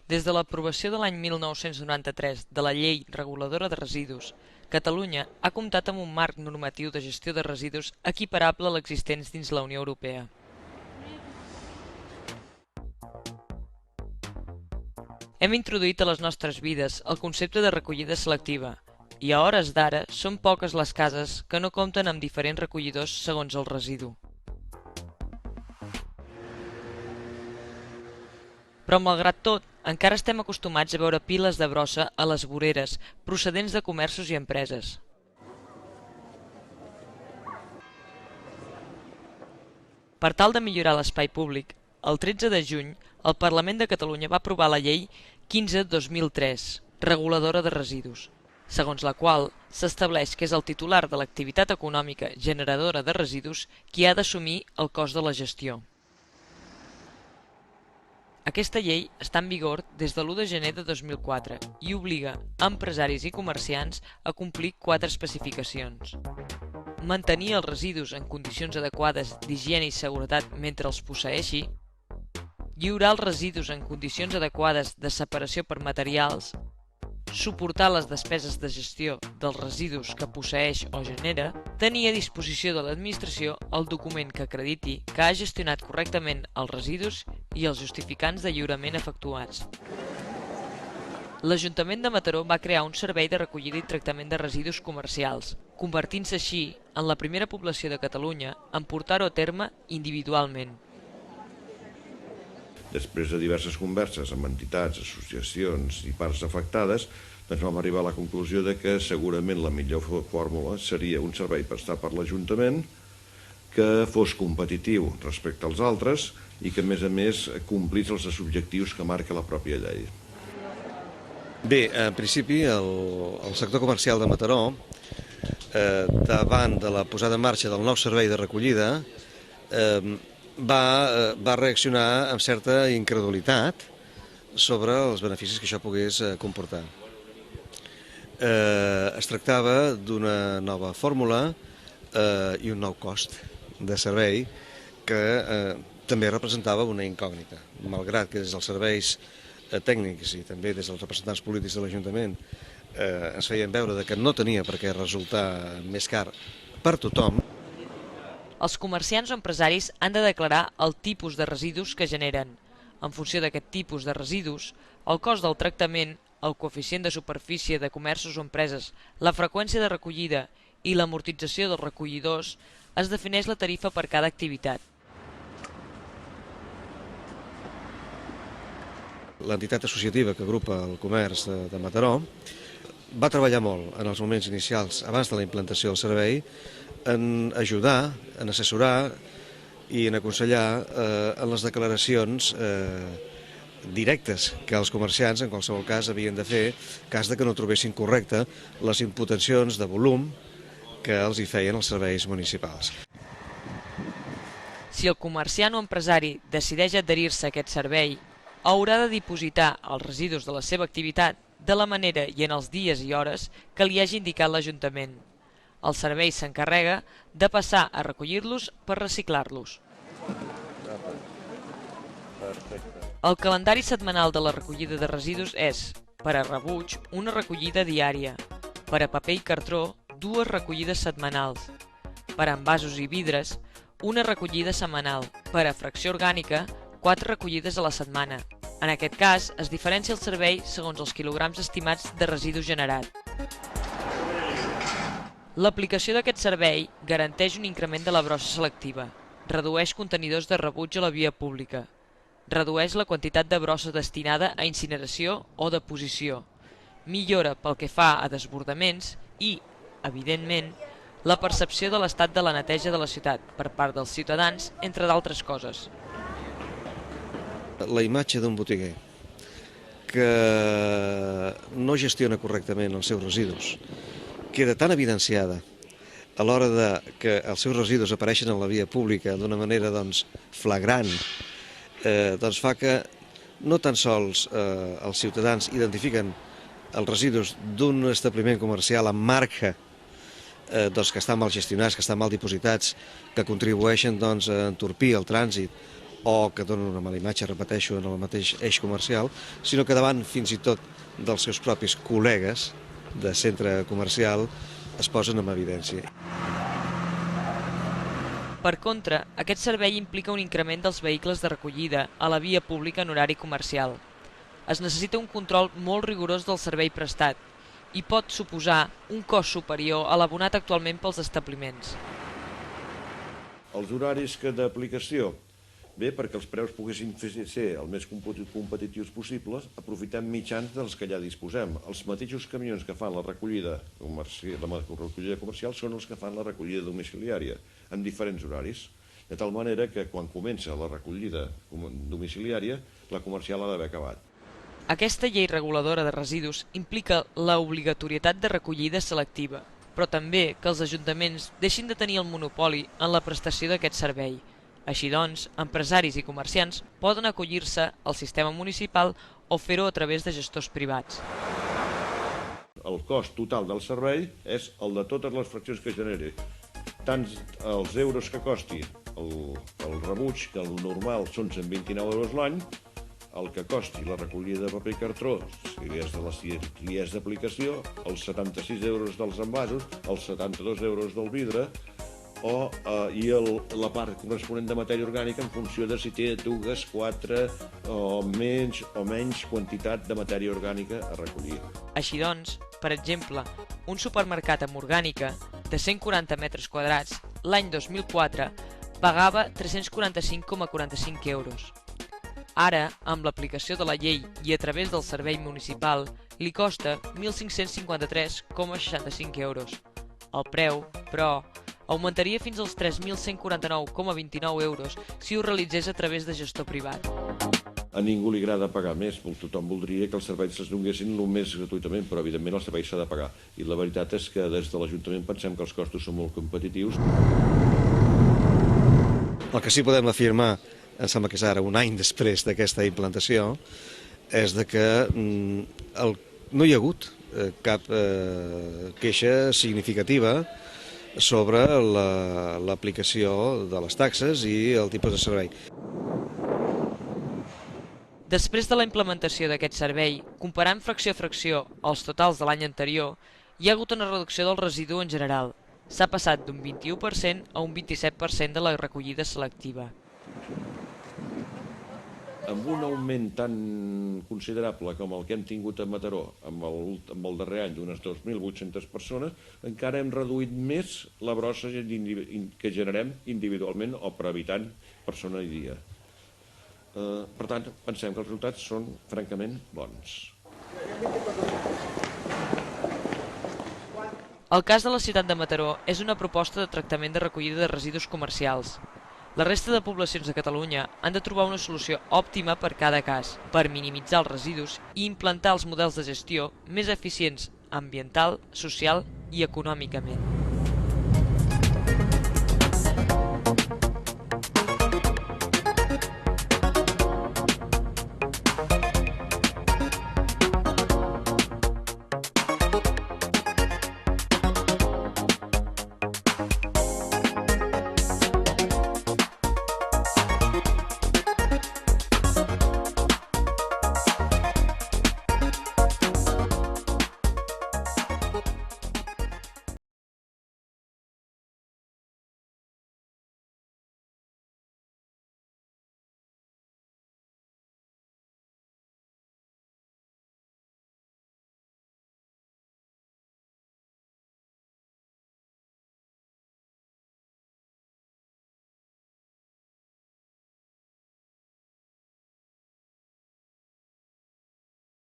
Des de l'aprovació de l'any 1993 de la Llei Reguladora de Residus, Catalunya ha comptat amb un marc normatiu de gestió de residus equiparable a l'existent dins la Unió Europea. Hem introduït a les nostres vides el concepte de recollida selectiva i a hores d'ara són poques les cases que no compten amb diferents recollidors segons el residu. Però malgrat tot, encara estem acostumats a veure piles de brossa a les voreres procedents de comerços i empreses. Per tal de millorar l'espai públic, el 13 de juny, el Parlament de Catalunya va aprovar la Llei 15/2003, reguladora de residus, segons la qual s'estableix que és el titular de l'activitat econòmica generadora de residus qui ha d'assumir el cost de la gestió. Aquesta llei està en vigor des de l'1 de gener de 2004 i obliga empresaris i comerciants a complir 4 especificacions. Mantenir els residus en condicions adequades d'higiene i seguretat mentre els posseeixi, lliurar els residus en condicions adequades de separació per materials, suportar les despeses de gestió dels residus que posseeix o genera, tenir a disposició de l'administració el document que acrediti que ha gestionat correctament els residus i els justificants de lliurament efectuats. L'Ajuntament de Mataró va crear un servei de recollida i tractament de residus comercials, convertint-se així en la primera població de Catalunya en portar-ho a terme individualment. Després de diverses converses amb entitats, associacions i parts afectades, doncs vam arribar a la conclusió de que segurament la millor fórmula seria un servei prestat per l'Ajuntament que fos competitiu respecte als altres i que, a més, complís els objectius que marca la pròpia llei. Bé, en principi, el sector comercial de Mataró, davant de la posada en marxa del nou servei de recollida, va reaccionar amb certa incredulitat sobre els beneficis que això pogués comportar. Es tractava d'una nova fórmula i un nou cost de servei que també representava una incògnita. Malgrat que des dels serveis tècnics i també des dels representants polítics de l'Ajuntament ens feien veure que no tenia per què resultar més car per tothom. Els comerciants o empresaris han de declarar el tipus de residus que generen. En funció d'aquest tipus de residus, el cost del tractament, el coeficient de superfície de comerços o empreses, la freqüència de recollida i l'amortització dels recollidors, es defineix la tarifa per cada activitat. L'entitat associativa que agrupa el comerç de Mataró va treballar molt en els moments inicials, abans de la implantació del servei, en ajudar, en assessorar i en aconsellar en les declaracions directes que els comerciants, en qualsevol cas, havien de fer, cas de que no trobessin correcte les imputacions de volum que els hi feien els serveis municipals. Si el comerciant o empresari decideix adherir-se a aquest servei, haurà de dipositar els residus de la seva activitat de la manera i en els dies i hores que li hagi indicat l'Ajuntament. El servei s'encarrega de passar a recollir-los per reciclar-los. El calendari setmanal de la recollida de residus és, per a rebuig, una recollida diària, per a paper i cartró, 2 recollides setmanals, per a envasos i vidres, una recollida setmanal, per a fracció orgànica, 4 recollides a la setmana. En aquest cas, es diferencia el servei segons els quilograms estimats de residu generat. L'aplicació d'aquest servei garanteix un increment de la brossa selectiva, redueix contenidors de rebuig a la via pública, redueix la quantitat de brossa destinada a incineració o deposició, millora pel que fa a desbordaments i, evidentment, la percepció de l'estat de la neteja de la ciutat per part dels ciutadans, entre d'altres coses. La imatge d'un botiguer que no gestiona correctament els seus residus queda tan evidenciada a l'hora que els seus residus apareixen a la via pública d'una manera flagrant, fa que no tan sols els ciutadans identifiquen els residus d'un establiment comercial amb marca que estan mal gestionats, que estan mal dipositats, que contribueixen a entorpir el trànsit o que donen una mala imatge, repeteixo, en el mateix eix comercial, sinó que davant fins i tot dels seus propis col·legues de centre comercial es posen en evidència. Per contra, aquest servei implica un increment dels vehicles de recollida a la via pública en horari comercial. Es necessita un control molt rigorós del servei prestat i pot suposar un cost superior a l'abonat actualment pels establiments. Els horaris d'aplicació, bé, perquè els preus poguessin ser el més competitius possibles, aprofitem mitjans dels que ja disposem. Els mateixos camions que fan la recollida comercial són els que fan la recollida domiciliària, en diferents horaris, de tal manera que quan comença la recollida domiciliària, la comercial ha d'haver acabat. Aquesta llei reguladora de residus implica l'obligatorietat de recollida selectiva, però també que els ajuntaments deixin de tenir el monopoli en la prestació d'aquest servei. Així doncs, empresaris i comerciants poden acollir-se al sistema municipal o fer-ho a través de gestors privats. El cost total del servei és el de totes les fraccions que generi. Tant els euros que costi el rebuig, que el normal són 129 euros l'any, el que costi la recollida de paper i cartró, si és d'aplicació, els 76 euros dels envasos, els 72 euros del vidre, i la part corresponent de matèria orgànica en funció de si té 2, 4 o menys quantitat de matèria orgànica a recollir. Així doncs, per exemple, un supermercat amb orgànica de 140 metres quadrats l'any 2004 pagava 345,45 euros. Ara, amb l'aplicació de la llei i a través del servei municipal, li costa 1.553,65 euros. El preu, però, augmentaria fins als 3.149,29 euros si ho realitzés a través de gestor privat. A ningú li agrada pagar més, tothom voldria que els serveis es donguessin el més gratuïtament, però evidentment el servei s'ha de pagar. I la veritat és que des de l'Ajuntament pensem que els costos són molt competitius. El que sí podem afirmar, em sembla que és ara un any després d'aquesta implantació, és que no hi ha hagut cap queixa significativa sobre l'aplicació de les taxes i el tipus de servei. Després de la implementació d'aquest servei, comparant fracció a fracció els totals de l'any anterior, hi ha hagut una reducció del residu en general. S'ha passat d'un 21% a un 27% de la recollida selectiva. Amb un augment tan considerable com el que hem tingut a Mataró amb el darrer any d'unes 2.800 persones, encara hem reduït més la brossa que generem individualment o per habitant persona i dia. Per tant, pensem que els resultats són francament bons. El cas de la ciutat de Mataró és una proposta de tractament de recollida de residus comercials. La resta de poblacions de Catalunya han de trobar una solució òptima per cada cas, per minimitzar els residus i implantar els models de gestió més eficients ambiental, social i econòmicament.